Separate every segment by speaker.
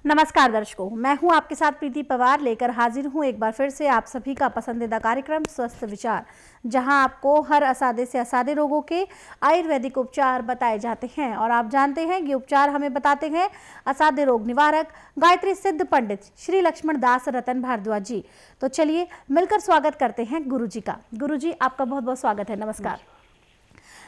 Speaker 1: नमस्कार दर्शकों, मैं हूं आपके साथ प्रीति पवार लेकर हाजिर हूं एक बार फिर से आप सभी का पसंदीदा कार्यक्रम स्वस्थ विचार, जहां आपको हर असाध्य से असाध्य रोगों के आयुर्वेदिक उपचार बताए जाते हैं। और आप जानते हैं ये उपचार हमें बताते हैं असाध्य रोग निवारक गायत्री सिद्ध पंडित श्री लक्ष्मण दास रतन भारद्वाज जी। तो चलिए मिलकर स्वागत करते हैं गुरु जी का। गुरु जी, आपका बहुत बहुत स्वागत है। नमस्कार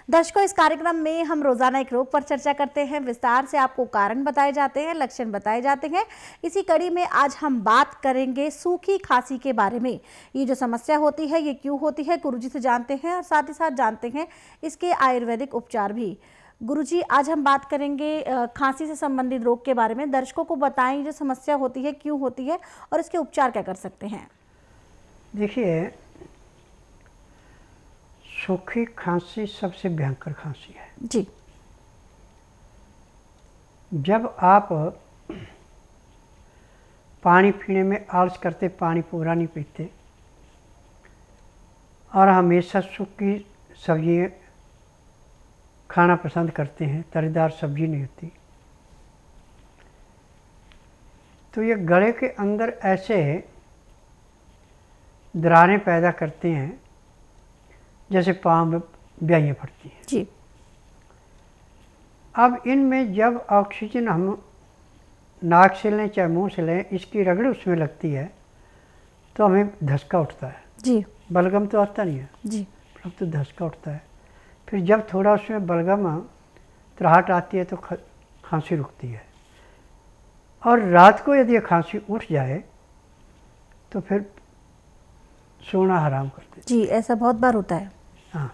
Speaker 1: दर्शकों, इस कार्यक्रम में हम रोजाना एक रोग पर चर्चा करते हैं, विस्तार से आपको कारण बताए जाते हैं, लक्षण बताए जाते हैं। इसी कड़ी में आज हम बात करेंगे सूखी खांसी के बारे में। ये जो समस्या होती है ये क्यों होती है, गुरुजी से जानते हैं और साथ ही साथ जानते हैं इसके आयुर्वेदिक उपचार भी। गुरुजी, आज हम बात करेंगे खांसी से संबंधित रोग के बारे में। दर्शकों को बताएं जो समस्या होती है क्यों होती है और इसके उपचार क्या कर सकते हैं।
Speaker 2: देखिए, सूखी खांसी सबसे भयंकर खांसी है
Speaker 1: जी।
Speaker 2: जब आप पानी पीने में आलस करते, पानी पूरा नहीं पीते और हमेशा सूखी सब्जी खाना पसंद करते हैं, तरीदार सब्जी नहीं होती, तो ये गले के अंदर ऐसे दरारें पैदा करते हैं जैसे पाँव में ब्याइयाँ पड़ती हैं
Speaker 1: जी।
Speaker 2: अब इनमें जब ऑक्सीजन हम नाक से लें चाहे मुंह से लें, इसकी रगड़ उसमें लगती है तो हमें धसका उठता है
Speaker 1: जी।
Speaker 2: बलगम तो आता नहीं है
Speaker 1: जी।
Speaker 2: तो धसका उठता है। फिर जब थोड़ा उसमें बलगम त्राहट आती है तो खांसी रुकती है। और रात को यदि खांसी उठ जाए तो फिर सोना हराम कर देते।
Speaker 1: जी, ऐसा बहुत बार होता है।
Speaker 2: हाँ,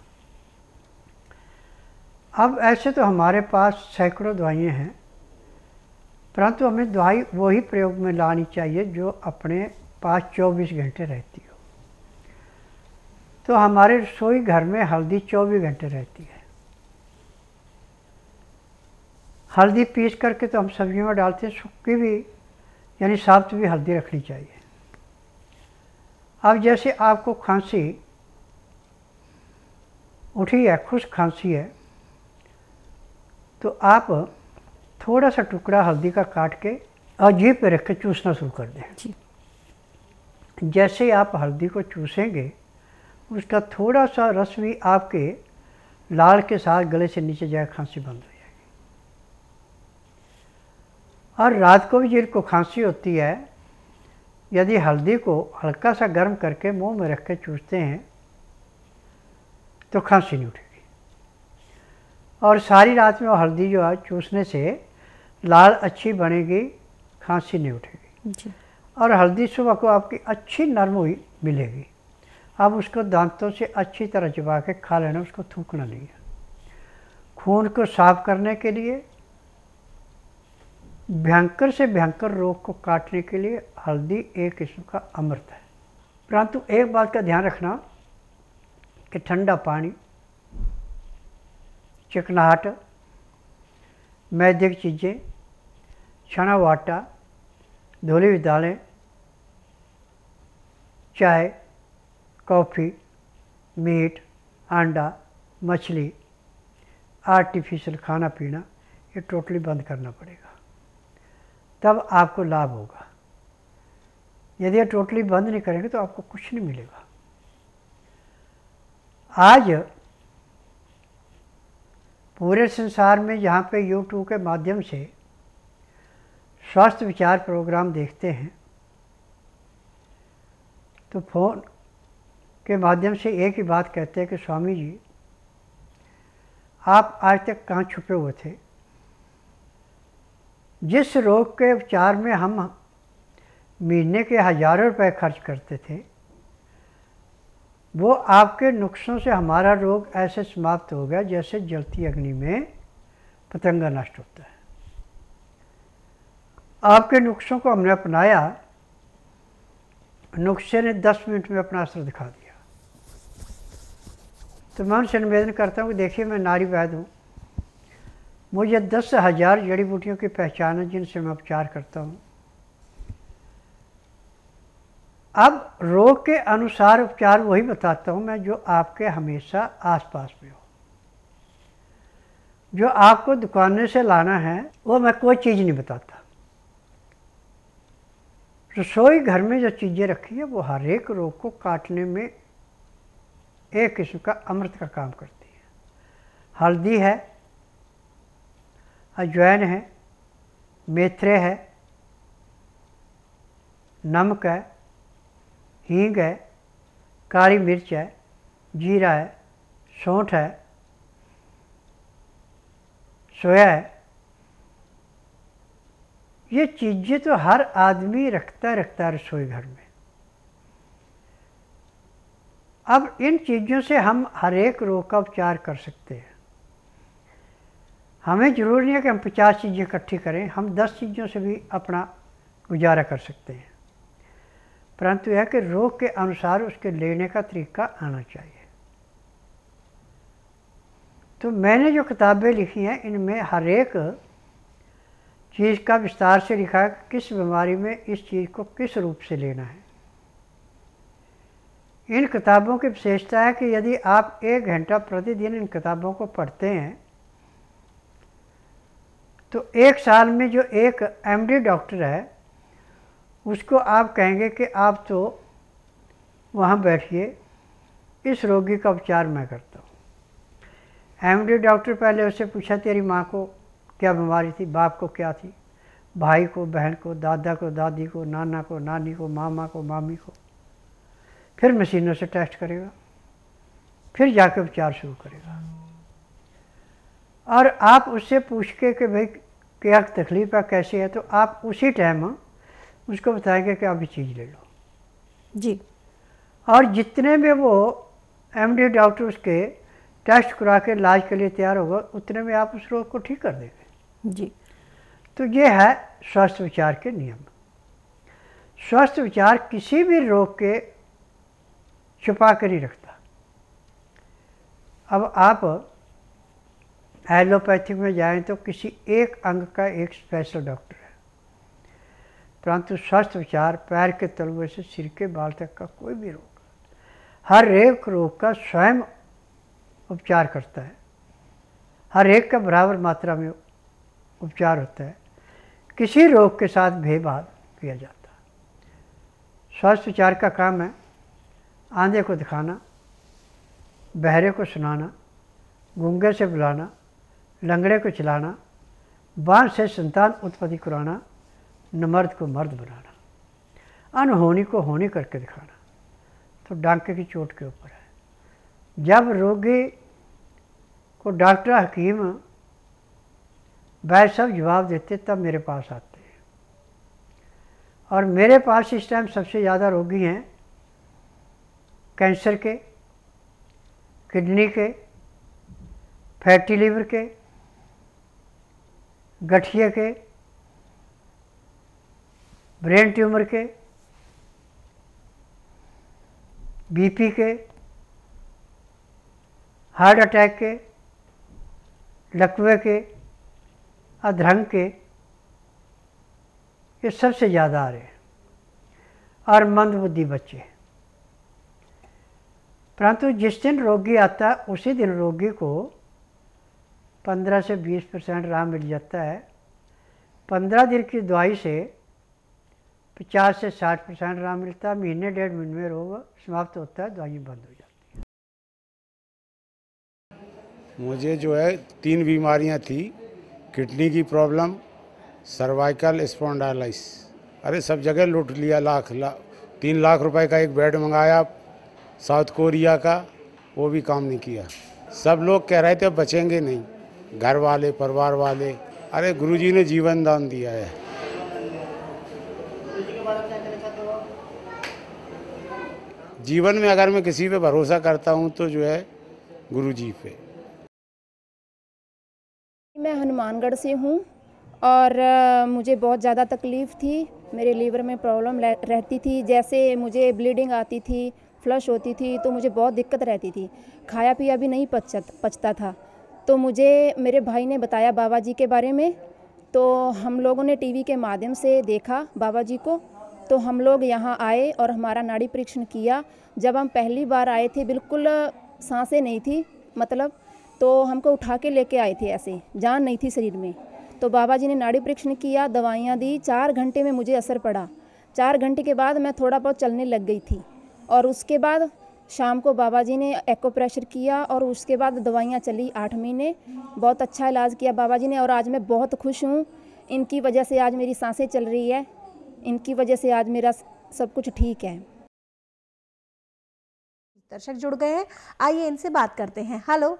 Speaker 2: अब ऐसे तो हमारे पास सैकड़ों दवाइयाँ हैं, परंतु हमें दवाई वही प्रयोग में लानी चाहिए जो अपने पास 24 घंटे रहती हो। तो हमारे रसोई घर में हल्दी 24 घंटे रहती है। हल्दी पीस करके तो हम सब्जियों में डालते हैं, सूखी भी यानी साब्त भी हल्दी रखनी चाहिए। अब जैसे आपको खांसी उठी है, खुश्क खांसी है, तो आप थोड़ा सा टुकड़ा हल्दी का काट के और जीभ पे रख के चूसना शुरू कर दें
Speaker 1: जी।
Speaker 2: जैसे ही आप हल्दी को चूसेंगे उसका थोड़ा सा रस भी आपके लाल के साथ गले से नीचे जाए, खांसी बंद हो जाएगी। और रात को भी जिनको खांसी होती है, यदि हल्दी को हल्का सा गर्म करके मुंह में रख के चूसते हैं तो खांसी नहीं उठेगी। और सारी रात में वो हल्दी जो है चूसने से लाल अच्छी बनेगी, खांसी नहीं उठेगी
Speaker 1: जी।
Speaker 2: और हल्दी सुबह को आपकी अच्छी नरम हुई मिलेगी। अब उसको दांतों से अच्छी तरह चबा के खा लेना, उसको थूकना नहीं है। खून को साफ करने के लिए, भयंकर से भयंकर रोग को काटने के लिए हल्दी एक किस्म का अमृत है। परंतु एक बात का ध्यान रखना कि ठंडा पानी, चिकनाहट, मैदे की चीज़ें, छना हुआ आटा, धुली हुई दालें, चाय, कॉफ़ी, मीट, अंडा, मछली, आर्टिफिशियल खाना पीना, ये टोटली बंद करना पड़ेगा, तब आपको लाभ होगा। यदि ये टोटली बंद नहीं करेंगे तो आपको कुछ नहीं मिलेगा। आज पूरे संसार में जहाँ पे YouTube के माध्यम से स्वास्थ्य विचार प्रोग्राम देखते हैं तो फ़ोन के माध्यम से एक ही बात कहते हैं कि स्वामी जी, आप आज तक कहाँ छुपे हुए थे। जिस रोग के उपचार में हम महीने के हज़ारों रुपए खर्च करते थे, वो आपके नुस्खों से हमारा रोग ऐसे समाप्त हो गया जैसे जलती अग्नि में पतंगा नष्ट होता है। आपके नुस्खों को हमने अपनाया, नुस्खे ने 10 मिनट में अपना असर दिखा दिया। तो मैं उनसे निवेदन करता हूँ कि देखिए, मैं नारी वैद्य हूँ, मुझे 10,000 जड़ी बूटियों की पहचान है जिनसे मैं उपचार करता हूँ। अब रोग के अनुसार उपचार वही बताता हूँ मैं जो आपके हमेशा आसपास में हो। जो आपको दुकान से लाना है वो मैं कोई चीज़ नहीं बताता। रसोई घर में जो चीज़ें रखी है वो हर एक रोग को काटने में एक किस्म का अमृत का काम करती है। हल्दी है, अजवाइन है, मेथरे है, नमक है, हींग है, काली मिर्च है, जीरा है, सौंठ है, सोया है। ये चीज़ें तो हर आदमी रखता है रसोई घर में। अब इन चीज़ों से हम हर एक रोग का उपचार कर सकते हैं। हमें ज़रूरी नहीं है कि हम 50 चीज़ें इकट्ठी करें, हम 10 चीज़ों से भी अपना गुजारा कर सकते हैं, परंतु यह कि रोग के अनुसार उसके लेने का तरीका आना चाहिए। तो मैंने जो किताबें लिखी हैं इनमें हर एक चीज़ का विस्तार से लिखा है कि किस बीमारी में इस चीज़ को किस रूप से लेना है। इन किताबों की विशेषता है कि यदि आप 1 घंटा प्रतिदिन इन किताबों को पढ़ते हैं तो 1 साल में जो एक MD डॉक्टर है उसको आप कहेंगे कि आप तो वहाँ बैठिए, इस रोगी का उपचार मैं करता हूँ। MD डॉक्टर पहले उससे पूछा तेरी माँ को क्या बीमारी थी, बाप को क्या थी, भाई को, बहन को, दादा को, दादी को, नाना को, नानी को, मामा को, मामी को। फिर मशीनों से टेस्ट करेगा, फिर जाके उपचार शुरू करेगा। और आप उससे पूछ के कि भाई क्या तकलीफ है, कैसे है, तो आप उसी टाइम उसको बताएंगे कि आप ये चीज़ ले लो
Speaker 1: जी।
Speaker 2: और जितने में वो MD डॉक्टर उसके टेस्ट करा के इलाज के लिए तैयार होगा उतने में आप उस रोग को ठीक कर देंगे
Speaker 1: जी।
Speaker 2: तो ये है स्वास्थ्य विचार के नियम। स्वास्थ्य विचार किसी भी रोग के छुपा कर नहीं रखता। अब आप एलोपैथिक में जाएं तो किसी एक अंग का एक स्पेशल डॉक्टर है, परंतु स्वास्थ्य विचार पैर के तलवे से सिर के बाल तक का कोई भी रोग, हर एक रोग का स्वयं उपचार करता है। हर एक का बराबर मात्रा में उपचार होता है, किसी रोग के साथ भेदभाव किया जाता है। स्वास्थ्य विचार का काम है आंधे को दिखाना, बहरे को सुनाना, गूंगे से बुलाना, लंगड़े को चलाना, बांझ से संतान उत्पत्ति कराना, नमर्द को मर्द बनाना, अनहोनी को होनी करके दिखाना। तो डांके की चोट के ऊपर है। जब रोगी को डॉक्टर हकीम वैद्य सब जवाब देते तब मेरे पास आते हैं। और मेरे पास इस टाइम सबसे ज़्यादा रोगी हैं कैंसर के, किडनी के, फैटी लीवर के, गठिए के, ब्रेन ट्यूमर के, BP के, हार्ट अटैक के, लकवे के, अधरंग के, ये सबसे ज़्यादा आ रहे हैं। और मंदबुद्धि बच्चे। परंतु जिस दिन रोगी आता है उसी दिन रोगी को 15 से 20% आराम मिल जाता है। 15 दिन की दवाई से 50 से 60% आराम मिलता है। महीने 1.5 महीने में रोग समाप्त होता है, दवाई बंद हो जाती है।
Speaker 3: मुझे जो है 3 बीमारियां थी, किडनी की प्रॉब्लम, सर्वाइकल स्पॉन्डाइलिटिस। अरे सब जगह लूट लिया, 3 लाख रुपए का एक बेड मंगाया साउथ कोरिया का, वो भी काम नहीं किया। सब लोग कह रहे थे बचेंगे नहीं, घर वाले, परिवार वाले। अरे गुरुजी ने जीवन दान दिया है। जीवन में अगर मैं किसी पे भरोसा करता हूँ तो जो है गुरुजी पे।
Speaker 4: मैं हनुमानगढ़ से हूँ और मुझे बहुत ज़्यादा तकलीफ़ थी। मेरे लीवर में प्रॉब्लम रहती थी, जैसे मुझे ब्लीडिंग आती थी, फ्लश होती थी, तो मुझे बहुत दिक्कत रहती थी। खाया पिया भी नहीं पचता था। तो मुझे मेरे भाई ने बताया बाबा जी के बारे में, तो हम लोगों ने टीवी के माध्यम से देखा बाबा जी को। तो हम लोग यहाँ आए और हमारा नाड़ी परीक्षण किया। जब हम पहली बार आए थे बिल्कुल सांसें नहीं थी, मतलब तो हमको उठा के लेके आए थे, ऐसे जान नहीं थी शरीर में। तो बाबा जी ने नाड़ी परीक्षण किया, दवाइयाँ दी, 4 घंटे में मुझे असर पड़ा। 4 घंटे के बाद मैं थोड़ा बहुत चलने लग गई थी। और उसके बाद शाम को बाबा जी ने एक्यूप्रेशर किया और उसके बाद दवाइयाँ चली 8 महीने। बहुत अच्छा इलाज किया बाबा जी ने और आज मैं बहुत खुश हूँ। इनकी वजह से आज मेरी सांसें चल रही है, इनकी वजह से आज मेरा सब कुछ ठीक है।
Speaker 1: दर्शक जुड़ गए हैं, आइए इनसे बात करते हैं। हेलो।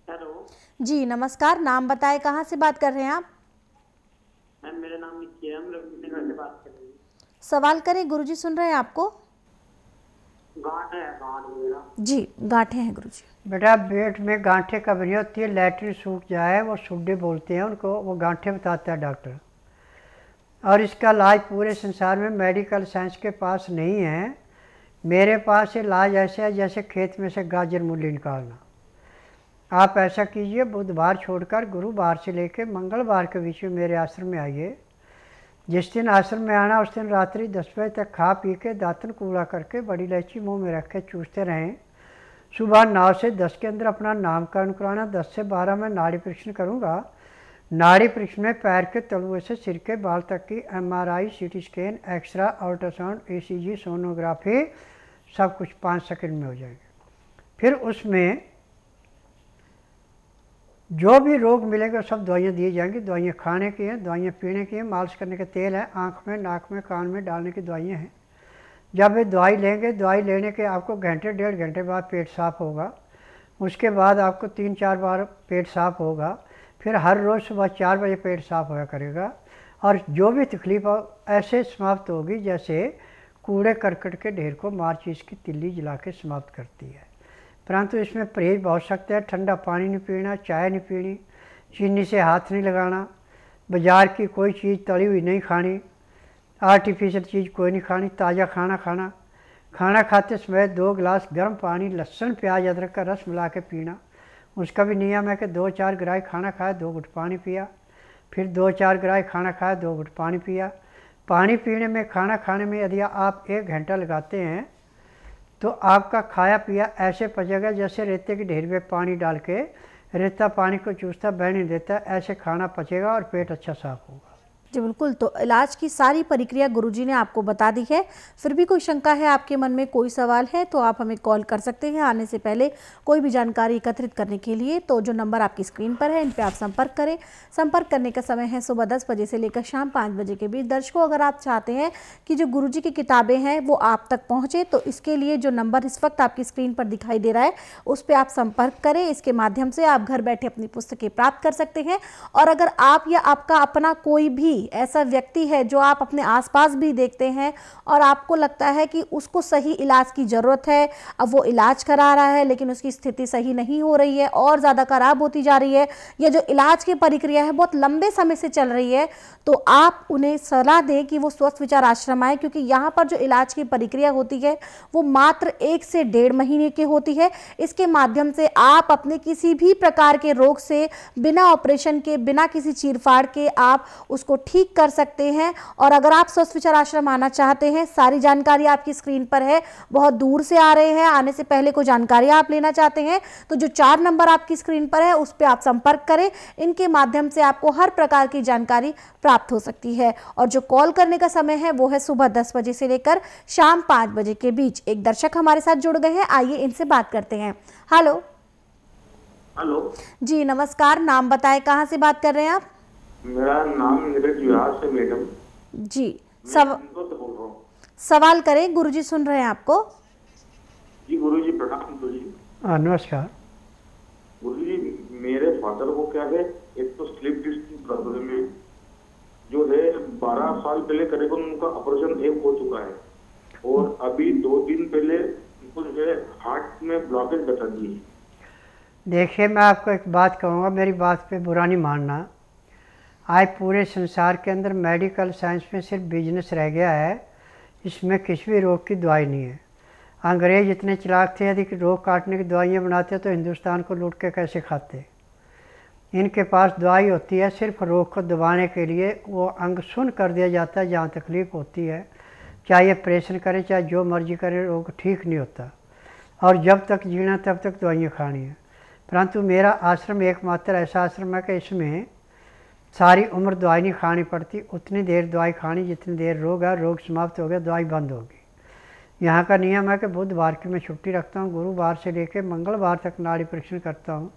Speaker 5: हेलो
Speaker 1: जी नमस्कार, नाम बताएं, कहाँ से बात कर रहे हैं आप?
Speaker 5: मैम, मेरा नाम निकी है, हम रविनगर से बात कर रहे हैं।
Speaker 1: सवाल करें, गुरुजी सुन रहे हैं आपको।
Speaker 5: गांठ है, गांठ मेरा।
Speaker 1: जी गांठें हैं गुरुजी।
Speaker 2: बेटा पेट में गांठें कब नहीं होती है, लैट्रिन सूख जाए वो सुड्डे बोलते हैं उनको, वो गांठें बताता है डॉक्टर। और इसका इलाज पूरे संसार में मेडिकल साइंस के पास नहीं है। मेरे पास इलाज ऐसे है जैसे खेत में से गाजर मूली निकालना। आप ऐसा कीजिए, बुधवार छोड़कर गुरुवार से लेकर मंगलवार के बीच में मेरे आश्रम में आइए। जिस दिन आश्रम में आना उस दिन रात्रि 10 बजे तक खा पी के दातन कूड़ा करके बड़ी इलायची मुंह में रख के चूसते रहें। सुबह 9 से 10 के अंदर अपना नामकरण कराना। 10 से 12 में नाड़ी परीक्षण करूँगा। नाड़ी परीक्षण में पैर के तलुए से सिर के बाल तक की MRI, CT scan, x-ray, ultrasound, ECG, sonography सब कुछ 5 सेकंड में हो जाएगा। फिर उसमें जो भी रोग मिलेगा सब दवाइयाँ दी जाएंगी। दवाइयाँ खाने की हैं, दवाइयाँ पीने की हैं, मालिश करने के तेल है, आँख में, नाक में, कान में डालने की दवाइयाँ हैं। जब वे दवाई लेंगे, दवाई लेने के आपको घंटे 1.5 घंटे बाद पेट साफ़ होगा। उसके बाद आपको 3-4 बार पेट साफ़ होगा। फिर हर रोज़ सुबह 4 बजे पेट साफ़ होया करेगा। और जो भी तकलीफ ऐसे समाप्त होगी जैसे कूड़े करकट के ढेर को माचिस की तिल्ली जला के समाप्त करती है। परंतु इसमें परहेज बहुत सख्त है। ठंडा पानी नहीं पीना, चाय नहीं पीनी, चीनी से हाथ नहीं लगाना, बाज़ार की कोई चीज़ तली हुई नहीं खानी, आर्टिफिशियल चीज़ कोई नहीं खानी, ताज़ा खाना खाना। खाना खाते समय 2 गिलास गर्म पानी, लहसुन, प्याज, अदरक का रस मिला के पीना। उसका भी नियम है कि 2-4 गिराई खाना खाया, 2 घुट पानी पिया। फिर 2-4 गिराई खाना खाया, 2 घुट पानी पिया। पानी पीने में, खाना खाने में यदि आप 1 घंटा लगाते हैं तो आपका खाया पिया ऐसे पचेगा जैसे रेते के ढेर में पानी डाल के रेता पानी को चूसता बह नहीं देता, ऐसे खाना पचेगा और पेट अच्छा साफ होगा।
Speaker 1: जी बिल्कुल, तो इलाज की सारी प्रक्रिया गुरुजी ने आपको बता दी है। फिर भी कोई शंका है आपके मन में, कोई सवाल है तो आप हमें कॉल कर सकते हैं आने से पहले कोई भी जानकारी एकत्रित करने के लिए। तो जो नंबर आपकी स्क्रीन पर है इन पे आप संपर्क करें। संपर्क करने का समय है सुबह 10 बजे से लेकर शाम 5 बजे के बीच। दर्शकों, अगर आप चाहते हैं कि जो गुरुजी की किताबें हैं वो आप तक पहुँचे तो इसके लिए जो नंबर इस वक्त आपकी स्क्रीन पर दिखाई दे रहा है उस पर आप संपर्क करें। इसके माध्यम से आप घर बैठे अपनी पुस्तकें प्राप्त कर सकते हैं। और अगर आप या आपका अपना कोई भी ऐसा व्यक्ति है जो आप अपने आसपास भी देखते हैं और आपको लगता है कि उसको सही इलाज की ज़रूरत है, अब वो इलाज करा रहा है लेकिन उसकी स्थिति सही नहीं हो रही है और ज़्यादा खराब होती जा रही है, या जो इलाज की प्रक्रिया है बहुत लंबे समय से चल रही है, तो आप उन्हें सलाह दें कि वो स्वस्थ विचार आश्रम आए। क्योंकि यहाँ पर जो इलाज की प्रक्रिया होती है वो मात्र 1 से 1.5 महीने की होती है। इसके माध्यम से आप अपने किसी भी प्रकार के रोग से बिना ऑपरेशन के, बिना किसी चीरफाड़ के आप उसको ठीक कर सकते हैं। और अगर आप स्वस्थ विचार आश्रम आना चाहते हैं, सारी जानकारी आपकी स्क्रीन पर है, बहुत दूर से आ रहे हैं, आने से पहले कोई जानकारी आप लेना चाहते हैं तो जो 4 नंबर आपकी स्क्रीन पर है उस पर आप संपर्क करें। इनके माध्यम से आपको हर प्रकार की जानकारी प्राप्त हो सकती है। और जो कॉल करने का समय है वो है सुबह 10 बजे से लेकर शाम 5 बजे के बीच। एक दर्शक हमारे साथ जुड़ गए हैं, आइए इनसे बात करते हैं। हेलो।
Speaker 5: हेलो
Speaker 1: जी नमस्कार, नाम बताएं, कहाँ से बात कर रहे हैं आप?
Speaker 5: मेरा नाम नीरज विहार से मैडम।
Speaker 1: जी
Speaker 5: मैं इंदौर से बोल रहा हूँ।
Speaker 1: सवाल करें, गुरुजी सुन रहे हैं आपको।
Speaker 5: जी गुरुजी प्रणाम। गुरुजी
Speaker 2: नमस्कार।
Speaker 5: गुरुजी, मेरे फादर को क्या है, एक तो स्लिप डिस्क प्रॉब्लम है जो है 12 साल पहले करीबन उनका ऑपरेशन 1 हो चुका है और अभी 2 दिन पहले उनको जो है हार्ट में ब्लॉकेज बता दी है।
Speaker 2: देखिए, मैं आपको एक बात कहूँगा, मेरी बात पे बुरा नहीं मानना। आज पूरे संसार के अंदर मेडिकल साइंस में सिर्फ बिजनेस रह गया है, इसमें किसी भी रोग की दवाई नहीं है। अंग्रेज इतने चालाक थे, यदि रोग काटने की दवाइयाँ बनाते तो हिंदुस्तान को लूट के कैसे खाते। इनके पास दवाई होती है सिर्फ रोग को दबाने के लिए, वो अंग सुन्न कर दिया जाता है जहाँ तकलीफ़ होती है, चाहे ऑपरेशन करें चाहे जो मर्जी करें, रोग ठीक नहीं होता। और जब तक जीना तब तक दवाइयाँ खानी है। परंतु मेरा आश्रम एकमात्र ऐसा आश्रम है कि इसमें सारी उम्र दवाई नहीं खानी पड़ती, उतनी देर दवाई खानी जितनी देर रोग है, रोग समाप्त हो गया दवाई बंद होगी। यहाँ का नियम है कि बुधवार की मैं छुट्टी रखता हूँ, गुरुवार से लेकर मंगलवार तक नाड़ी परीक्षण करता हूँ।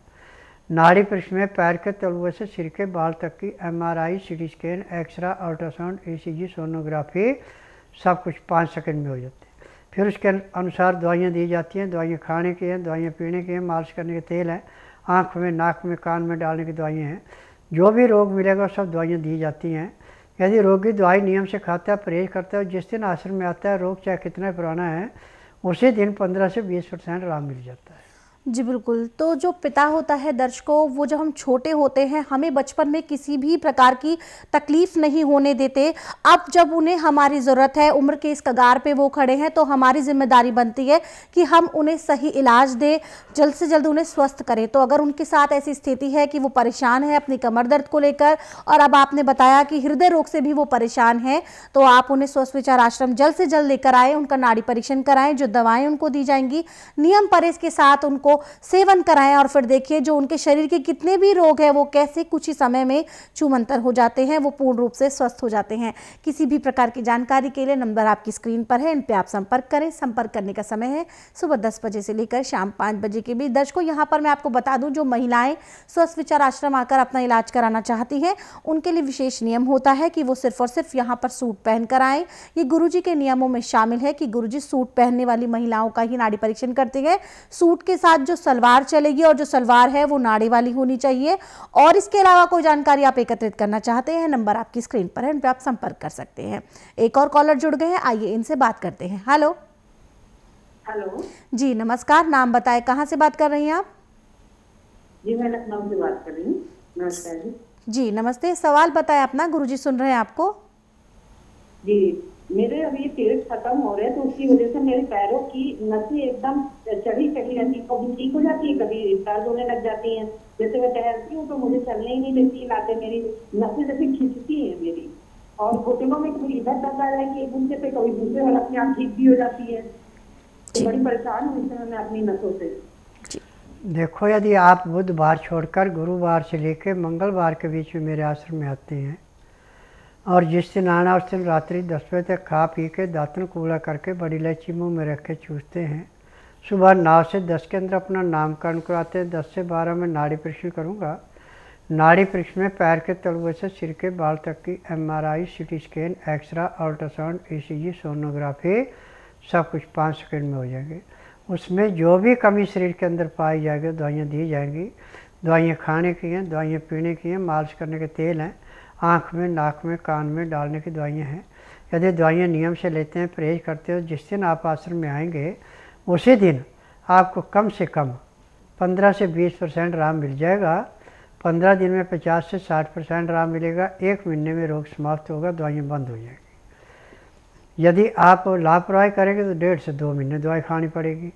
Speaker 2: नाड़ी परीक्षण में पैर के तलुए से सिर के बाल तक की MRI, CT scan, x-ray, ultrasound, ECG, sonography सब कुछ 5 सेकंड में हो जाते हैं। फिर उसके अनुसार दवाइयाँ दी जाती हैं। दवाइयाँ खाने की हैं, दवाइयाँ पीने की हैं, मालिश करने के तेल हैं, आँख में, नाक में, कान में डालने की दवाइयाँ हैं। जो भी रोग मिलेगा सब दवाइयाँ दी जाती हैं। यदि रोगी दवाई नियम से खाता है, परहेज करता है, जिस दिन आश्रम में आता है रोग चाहे कितना पुराना है उसी दिन 15 से 20% आराम मिल जाता है।
Speaker 1: जी बिल्कुल। तो जो पिता होता है दर्शकों, वो जब हम छोटे होते हैं हमें बचपन में किसी भी प्रकार की तकलीफ नहीं होने देते। अब जब उन्हें हमारी ज़रूरत है, उम्र के इस कगार पे वो खड़े हैं, तो हमारी जिम्मेदारी बनती है कि हम उन्हें सही इलाज दें, जल्द से जल्द उन्हें स्वस्थ करें। तो अगर उनके साथ ऐसी स्थिति है कि वो परेशान है अपनी कमर दर्द को लेकर, और अब आपने बताया कि हृदय रोग से भी वो परेशान है, तो आप उन्हें स्वस्थ विचार आश्रम जल्द से जल्द लेकर आएँ, उनका नाड़ी परीक्षण कराएँ, जो दवाएँ उनको दी जाएंगी नियम परहेज के साथ उनको सेवन कराएं, और फिर देखिए जो उनके शरीर के कितने भी रोग हैं वो कैसे कुछ ही समय में छूमंतर हो जाते हैं, वो पूर्ण रूप से स्वस्थ हो जाते हैं। किसी भी प्रकार की जानकारी के लिए नंबर आपकी स्क्रीन पर है, इन पे आप संपर्क करें। संपर्क करने का समय है सुबह 10 बजे से लेकर शाम 5 बजे के बीच। दर्शकों, यहाँ पर मैं आपको बता दूं, जो महिलाएं स्वस्थ विचार आश्रम आकर अपना इलाज कराना चाहती हैं उनके लिए विशेष नियम होता है कि वो सिर्फ और सिर्फ यहाँ पर सूट पहन कर आएँ। ये गुरुजी के नियमों में शामिल है कि गुरुजी सूट पहनने वाली महिलाओं का ही नाड़ी परीक्षण करते हैं। सूट के साथ जो सलवार चलेगी, और जो सलवार है वो नाड़ी वाली होनी चाहिए। और इसके अलावा कोई जानकारी आप एकत्रित करना चाहते हैं, नंबर आपकी स्क्रीन पर है, इन पर आप संपर्क कर सकते हैं। एक और कॉलर जुड़ गए हैं, आइए इनसे बात करते हैं। हेलो।
Speaker 6: हेलो
Speaker 1: जी नमस्कार, नाम बताएं, कहाँ से बात कर रही हैं आप?
Speaker 6: जी मैं लखनऊ से बात कर रही हूँ। नमस्कार जी।
Speaker 1: जी नमस्ते, सवाल बताएं अपना, गुरुजी सुन रहे हैं आपको।
Speaker 6: जी मेरे अभी पीरियड खत्म हो रहे हैं, तो उसकी वजह से मेरे पैरों की नसें एकदम चढ़ी रहती, कभी ठीक हो जाती है, कभी दर्द होने लग जाती हैं। जैसे मैं टहलती हूँ तो मुझे चलने ही नहीं देती, लाते मेरी नसें जैसे खींचती है मेरी, और घुटनों में कभी इधर दर्द आ जाएगी एक घंटे पे, कभी दूसरे वाला अपने आप ठीक भी हो जाती है। तो बड़ी परेशान हूँ इस समय मैं अपनी नसों से।
Speaker 2: देखो, यदि आप बुधवार छोड़कर गुरुवार से लेकर मंगलवार के बीच में मेरे आश्रम में आते हैं, और जिस दिन आना उस दिन रात्रि 10 बजे तक खा पी के दातन कूड़ा करके बड़ी इलायची मुँह में रख के चूसते हैं, सुबह 9 से 10 के अंदर अपना नामकरण कराते हैं। 10 से 12 में नाड़ी परीक्षण करूँगा। नाड़ी परीक्षण में पैर के तलुए से सिर के बाल तक की MRI, CT scan, x-ray, ultrasound, ECG, sonography सब कुछ 5 सेकंड में हो जाएंगे। उसमें जो भी कमी शरीर के अंदर पाई जाएगी दवाइयाँ दी जाएंगी। दवाइयाँ खाने की हैं, दवाइयाँ पीने की हैं, मालिश करने के तेल हैं, आँख में, नाक में, कान में डालने की दवाइयाँ हैं। यदि दवाइयाँ नियम से लेते हैं, परहेज करते हो, जिस दिन आप आश्रम में आएंगे उसी दिन आपको कम से कम 15 से 20% आराम मिल जाएगा। 15 दिन में 50 से 60% आराम मिलेगा। 1 महीने में रोग समाप्त होगा, दवाइयाँ बंद हो जाएगी। यदि आप लापरवाही करेंगे तो 1.5 से 2 महीने दवाई खानी पड़ेगी।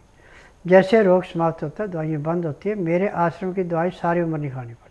Speaker 2: जैसे रोग समाप्त होता है दवाइयाँ बंद होती है। मेरे आश्रम की दवाई सारी उम्र नहीं खानी पड़ती।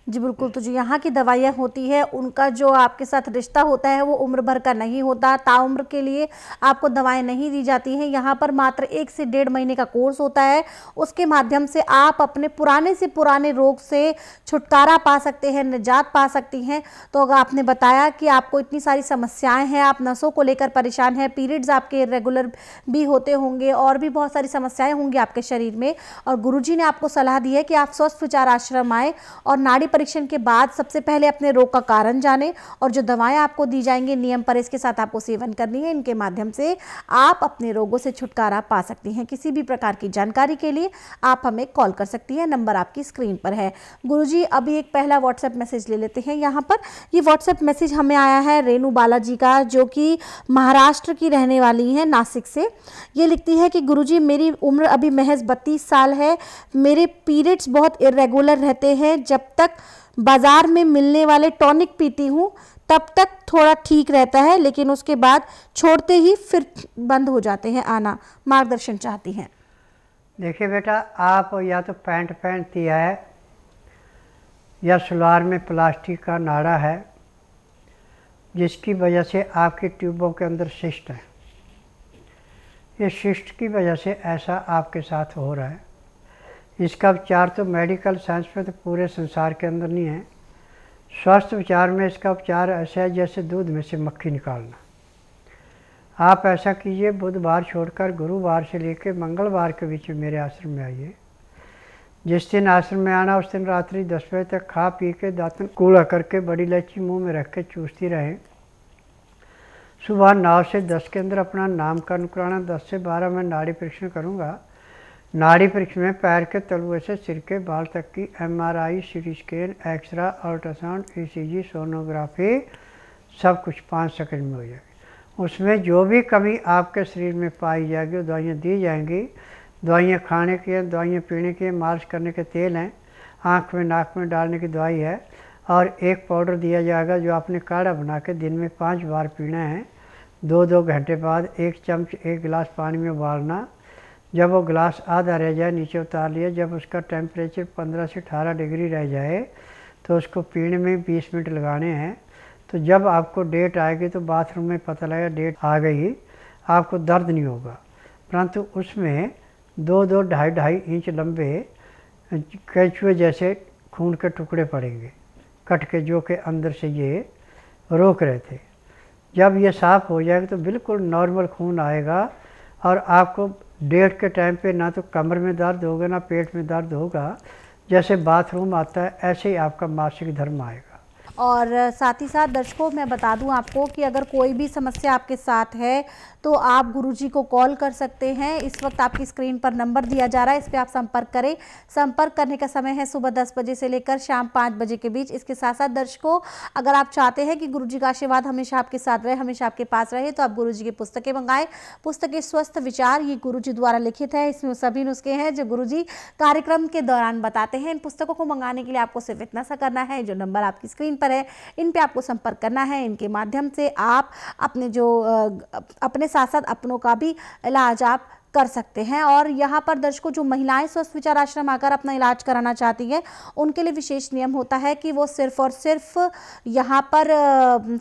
Speaker 1: जी बिल्कुल। तो जो यहाँ की दवाइयाँ होती है उनका जो आपके साथ रिश्ता होता है वो उम्र भर का नहीं होता, ताउम्र के लिए आपको दवाएं नहीं दी जाती हैं। यहाँ पर मात्र 1 से 1.5 महीने का कोर्स होता है, उसके माध्यम से आप अपने पुराने से पुराने रोग से छुटकारा पा सकते हैं, निजात पा सकती हैं। तो अगर आपने बताया कि आपको इतनी सारी समस्याएँ हैं, आप नसों को लेकर परेशान हैं, पीरियड्स आपके इर्रेगुलर भी होते होंगे, और भी बहुत सारी समस्याएँ होंगी आपके शरीर में, और गुरुजी ने आपको सलाह दी है कि आप स्वस्थ विचार आश्रम आएँ और नाड़ी परीक्षण के बाद सबसे पहले अपने रोग का कारण जानें, और जो दवाएं आपको दी जाएंगी नियम परहेज के साथ आपको सेवन करनी है। इनके माध्यम से आप अपने रोगों से छुटकारा पा सकती हैं। किसी भी प्रकार की जानकारी के लिए आप हमें कॉल कर सकती हैं, नंबर आपकी स्क्रीन पर है। गुरुजी, अभी एक पहला व्हाट्सएप मैसेज ले लेते हैं। यहाँ पर ये व्हाट्सएप मैसेज हमें आया है रेणु बालाजी का, जो कि महाराष्ट्र की रहने वाली हैं, नासिक से। ये लिखती है कि गुरुजी, मेरी उम्र अभी महज 32 साल है। मेरे पीरियड्स बहुत इर्रेगुलर रहते हैं। जब तक बाज़ार में मिलने वाले टॉनिक पीती हूँ तब तक थोड़ा ठीक रहता है, लेकिन उसके बाद छोड़ते ही फिर बंद हो जाते हैं आना। मार्गदर्शन चाहती हैं।
Speaker 2: देखिए बेटा, आप या तो पैंट पहनती है या सलवार में प्लास्टिक का नाड़ा है, जिसकी वजह से आपकी ट्यूबों के अंदर सिस्ट है। ये सिस्ट की वजह से ऐसा आपके साथ हो रहा है। इसका उपचार तो मेडिकल साइंस में तो पूरे संसार के अंदर नहीं है। स्वास्थ्य विचार में इसका उपचार ऐसा है जैसे दूध में से मक्खी निकालना। आप ऐसा कीजिए, बुधवार छोड़कर गुरुवार से लेकर मंगलवार के बीच में मेरे आश्रम में आइए। जिस दिन आश्रम में आना उस दिन रात्रि 10 बजे तक खा पी के दांतन कूड़ा करके बड़ी इलायची मुंह में रख के चूसती रहें। सुबह 9 से 10 के अंदर अपना नामकरण कराना। 10 से 12 मैं नाड़ी परीक्षण करूँगा। नाड़ी परीक्षण में पैर के तलुए से सिर के बाल तक की MRI, CT scan, x-ray, ultrasound, ECG, sonography सब कुछ 5 सेकंड में हो जाएगी। उसमें जो भी कमी आपके शरीर में पाई जाएगी वो दवाइयाँ दी जाएंगी। दवाइयाँ खाने की हैं, दवाइयाँ पीने की हैं, मालिश करने के तेल हैं, आँख में नाक में डालने की दवाई है, और एक पाउडर दिया जाएगा जो आपने काढ़ा बना के दिन में 5 बार पीना है। 2-2 घंटे बाद 1 चम्मच 1 गिलास पानी में उबालना। जब वो गिलास आधा रह जाए नीचे उतार लिया। जब उसका टेम्परेचर 15 से 18 डिग्री रह जाए तो उसको पीने में 20 मिनट लगाने हैं। तो जब आपको डेट आएगी तो बाथरूम में पता लगेगा डेट आ गई, आपको दर्द नहीं होगा, परंतु उसमें 2-2, 2.5 इंच लंबे केंचुए जैसे खून के टुकड़े पड़ेंगे कट के, जो के अंदर से ये रोक रहे थे। जब ये साफ़ हो जाएगा तो बिल्कुल नॉर्मल खून आएगा और आपको डेट के टाइम पे ना तो कमर में दर्द होगा ना पेट में दर्द होगा। जैसे बाथरूम आता है ऐसे ही आपका मासिक धर्म आएगा।
Speaker 1: और साथ ही साथ दर्शकों मैं बता दूं आपको कि अगर कोई भी समस्या आपके साथ है तो आप गुरुजी को कॉल कर सकते हैं। इस वक्त आपकी स्क्रीन पर नंबर दिया जा रहा है, इस पर आप संपर्क करें। संपर्क करने का समय है सुबह 10 बजे से लेकर शाम 5 बजे के बीच। इसके साथ साथ दर्शकों, अगर आप चाहते हैं कि गुरुजी का आशीर्वाद हमेशा आपके साथ रहे, हमेशा आपके पास रहे, तो आप गुरुजी की पुस्तकें मंगाएं। पुस्तकें स्वस्थ विचार, ये गुरुजी द्वारा लिखित है। इसमें सभी नुस्खे हैं जो गुरुजी कार्यक्रम के दौरान बताते हैं। इन पुस्तकों को मंगाने के लिए आपको सिर्फ इतना सा करना है, जो नंबर आपकी स्क्रीन पर है इन पे आपको संपर्क करना है। इनके माध्यम से आप अपने साथ साथ अपनों का भी इलाज आप कर सकते हैं। और यहाँ पर दर्शकों, जो महिलाएं स्वस्थ विचार आश्रम आकर अपना इलाज कराना चाहती हैं उनके लिए विशेष नियम होता है कि वो सिर्फ और सिर्फ यहाँ पर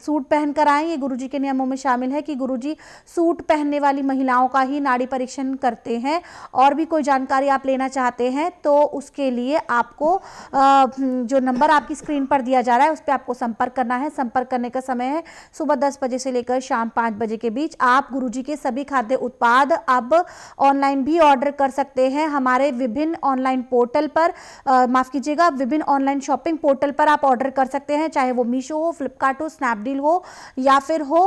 Speaker 1: सूट पहन कर आएँ। ये गुरुजी के नियमों में शामिल है कि गुरुजी सूट पहनने वाली महिलाओं का ही नाड़ी परीक्षण करते हैं। और भी कोई जानकारी आप लेना चाहते हैं तो उसके लिए आपको जो नंबर आपकी स्क्रीन पर दिया जा रहा है उस पर आपको संपर्क करना है। संपर्क करने का समय है सुबह 10 बजे से लेकर शाम 5 बजे के बीच। आप गुरुजी के सभी खाद्य उत्पाद अब ऑनलाइन भी ऑर्डर कर सकते हैं। हमारे विभिन्न ऑनलाइन पोर्टल पर, माफ़ कीजिएगा, विभिन्न ऑनलाइन शॉपिंग पोर्टल पर आप ऑर्डर कर सकते हैं, चाहे वो मीशो हो, फ्लिपकार्ट हो, स्नैपडील हो या फिर हो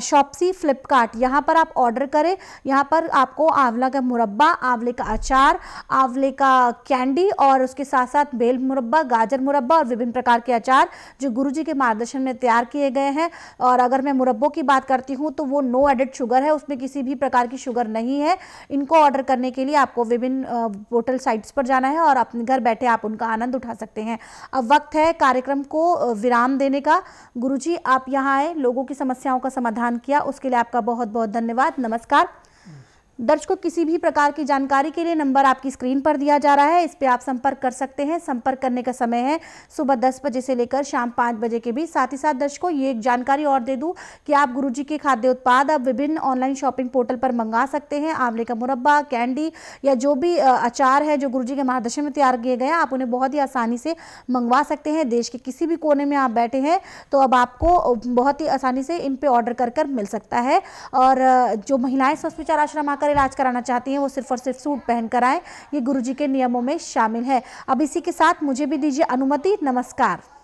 Speaker 1: शॉप्सी, फ्लिपकार्ट। यहाँ पर आप ऑर्डर करें। यहाँ पर आपको आंवला का मुरब्बा, आंवले का अचार, आंवले का कैंडी और उसके साथ साथ बेल मुरब्बा, गाजर मुरब्बा और विभिन्न प्रकार के अचार जो गुरुजी के मार्गदर्शन में तैयार किए गए हैं। और अगर मैं मुरब्बों की बात करती हूँ तो वो नो एडेड शुगर है, उसमें किसी भी प्रकार की शुगर नहीं है। इनको ऑर्डर करने के लिए आपको विभिन्न पोर्टल साइट्स पर जाना है और अपने घर बैठे आप उनका आनंद उठा सकते हैं। अब वक्त है कार्यक्रम को विराम देने का। गुरुजी, आप यहाँ आए, लोगों की समस्याओं का समाधान किया, उसके लिए आपका बहुत बहुत धन्यवाद। नमस्कार। दर्शकों, किसी भी प्रकार की जानकारी के लिए नंबर आपकी स्क्रीन पर दिया जा रहा है, इस पे आप संपर्क कर सकते हैं। संपर्क करने का समय है सुबह 10 बजे से लेकर शाम 5 बजे के बीच। साथ ही साथ दर्शकों, ये एक जानकारी और दे दूं कि आप गुरुजी के खाद्य उत्पाद अब विभिन्न ऑनलाइन शॉपिंग पोर्टल पर मंगा सकते हैं। आंवले का मुरब्बा, कैंडी या जो भी अचार है जो गुरुजी के मार्गदर्शन में तैयार किए गए हैं, आप उन्हें बहुत ही आसानी से मंगवा सकते हैं। देश के किसी भी कोने में आप बैठे हैं तो अब आपको बहुत ही आसानी से इन पर ऑर्डर कर मिल सकता है। और जो महिलाएं स्वस्थ विचार आश्रम आकर इलाज कराना चाहती हैं वो सिर्फ और सिर्फ सूट पहन कर आए, ये गुरुजी के नियमों में शामिल है। अब इसी के साथ मुझे भी दीजिए अनुमति। नमस्कार।